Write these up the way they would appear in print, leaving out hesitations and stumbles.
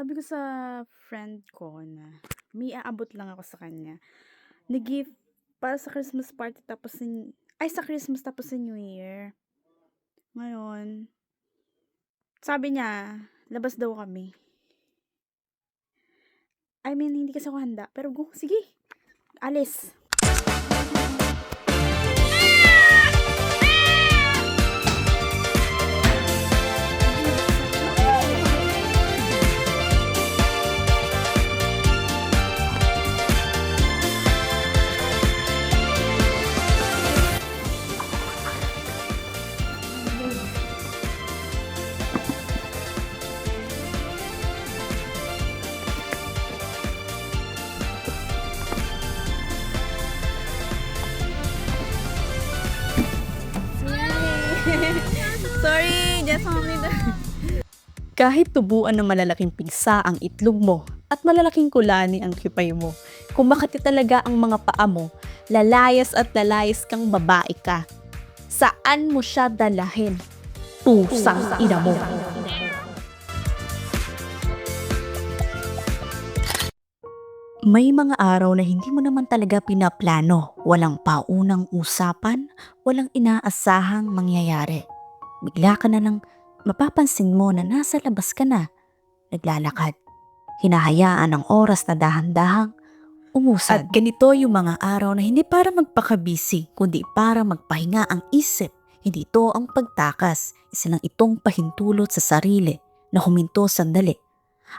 Sabi ko sa friend ko na may aabot lang ako sa kanya na gift para sa Christmas party tapos sa Christmas tapos sa New Year. Ngayon, sabi niya, labas daw kami. I mean, hindi kasi ako handa. Pero go, sige, alis. Sorry, just only the... Kahit tubuan ng malalaking pigsa ang itlog mo at malalaking kulani ang kipay mo, kung makati talaga ang mga paa mo, lalayas at lalayas kang babae ka. Saan mo siya dalahin? Pusang ina mo. May mga araw na hindi mo naman talaga pinaplano, walang paunang usapan, walang inaasahang mangyayari. Bigla ka na lang mapapansin mo na nasa labas ka na, naglalakad. Hinahayaan ang oras na dahan-dahang umusad. At ganito yung mga araw na hindi para magpakabisi, kundi para magpahinga ang isip. Hindi ito ang pagtakas, isa lang itong pahintulot sa sarili na huminto sandali.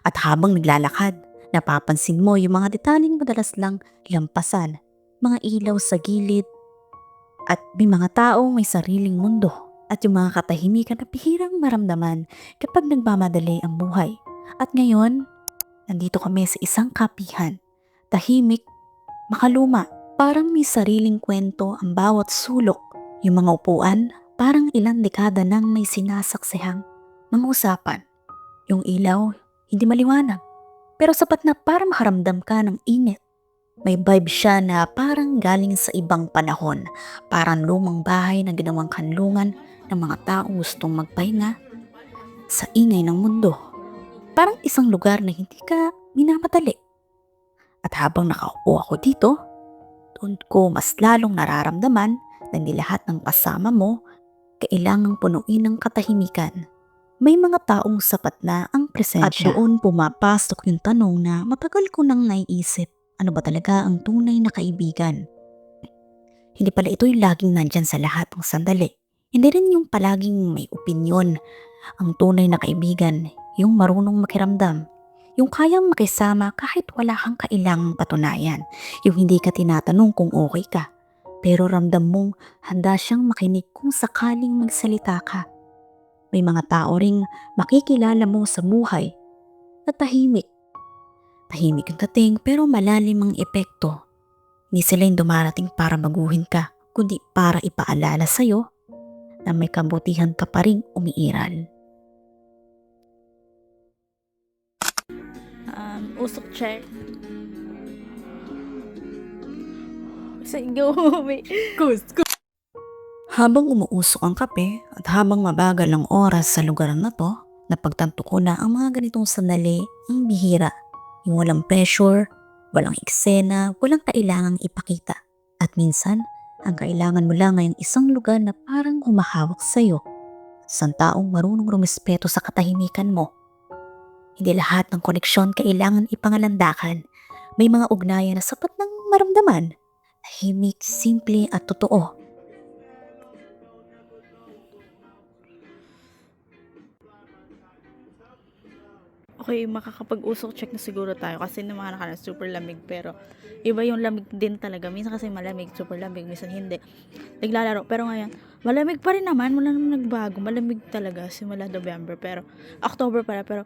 At habang naglalakad, napapansin mo yung mga detaling madalas lang lampasan, mga ilaw sa gilid, at may mga taong may sariling mundo, at yung mga katahimikan na bihirang maramdaman kapag nagmamadali ang buhay. At ngayon, nandito kami sa isang kapihan, tahimik, makaluma, parang may sariling kwento ang bawat sulok. Yung mga upuan, parang ilang dekada nang may sinasaksihang mga usapan. Yung ilaw, hindi maliwanag, pero sapat na para makaramdam ka ng init. May vibe siya na parang galing sa ibang panahon, parang lumang bahay na ginawang kanlungan ng mga taong gustong magpahinga sa ingay ng mundo. Parang isang lugar na hindi ka minamadali. At habang nakaupo ako dito, doon ko mas lalong nararamdaman na hindi lahat ng kasama mo kailangang punuin ng katahimikan. May mga taong sapat na ang presensya. At doon pumapasok yung tanong na matagal ko nang naiisip, ano ba talaga ang tunay na kaibigan? Hindi pala ito yung laging nandyan sa lahat ng sandali. Hindi rin yung palaging may opinyon. Ang tunay na kaibigan, yung marunong makiramdam, yung kayang makisama kahit wala kang kailangang patunayan, yung hindi ka tinatanong kung okay ka, pero ramdam mong handa siyang makinig kung sakaling magsalita ka. May mga tao ring makikilala mo sa buhay na tahimik. Tahimik yung dating pero malalim ang epekto. Hindi sila yung dumarating para baguhin ka, kundi para ipaalala sa'yo na may kabutihan ka pa ring umiiral. Usok check. Go, wait. Habang umuusok ang kape at habang mabagal ang oras sa lugar na to, napagtanto ko na ang mga ganitong sandali ang bihira. Yung walang pressure, walang eksena, walang kailangang ipakita. At minsan, ang kailangan mo lang ay isang lugar na parang humahawak sa'yo. Isang taong marunong rumispeto sa katahimikan mo. Hindi lahat ng koneksyon kailangan ipangalandakan. May mga ugnayan na sapat ng maramdaman. Tahimik, simple at totoo. Okay, makakapag-usok check na siguro tayo kasi nung mga nakaraan super lamig pero iba yung lamig din talaga. Minsan kasi malamig, super lamig, minsan hindi. Naglalaro pero ngayon malamig pa rin naman, wala naman nagbago. Malamig talaga simula November pero October pala pero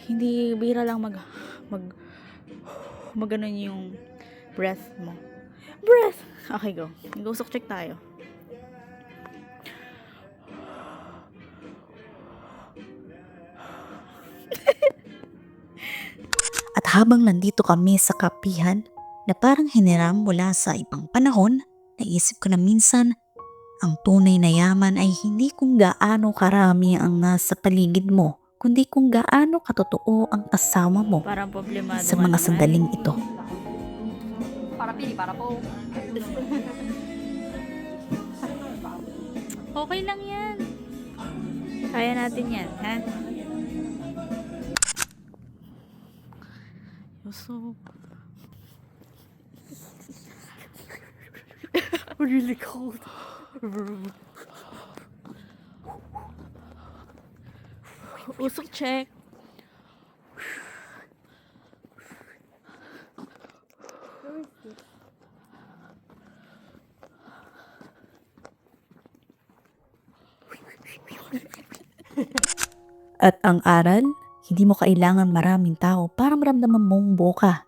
hindi bira lang maganon yung breath mo. Breath. Okay, go. Mag-usok check tayo. At habang nandito kami sa kapihan na parang hiniram mula sa ibang panahon, naisip ko na minsan ang tunay na yaman ay hindi kung gaano karami ang nasa paligid mo, kundi kung gaano katotoo ang kasama mo Parang problemado sa ka mga naman. sandaling ito. Para po. Okay lang yan. Kaya natin yan, ha? So, Really cold. usok check. At ang aral, hindi mo kailangan maraming tao para maramdaman mong boka.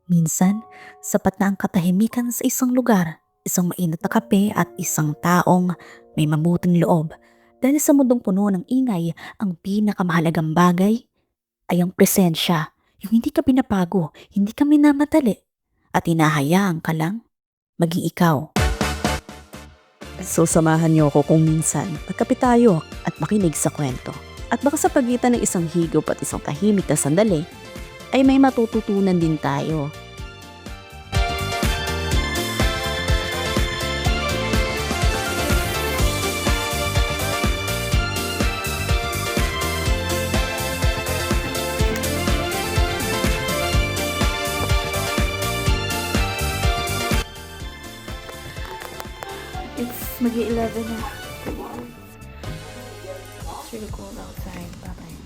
Minsan, sapat na ang katahimikan sa isang lugar, isang mainit na kape at isang taong may mabuting loob. Dahil sa mundong puno ng ingay, ang pinakamahalagang bagay ay ang presensya. Yung hindi ka pinapago, hindi ka minamadali, at hinahayaan ka lang maging ikaw. So samahan niyo ako kung minsan magkape tayo at makinig sa kwento. At baka sa pagitan ng isang higop at isang tahimik na sandali, ay may matututunan din tayo. It's magi-11 na. It's really cold outside. Bye-bye.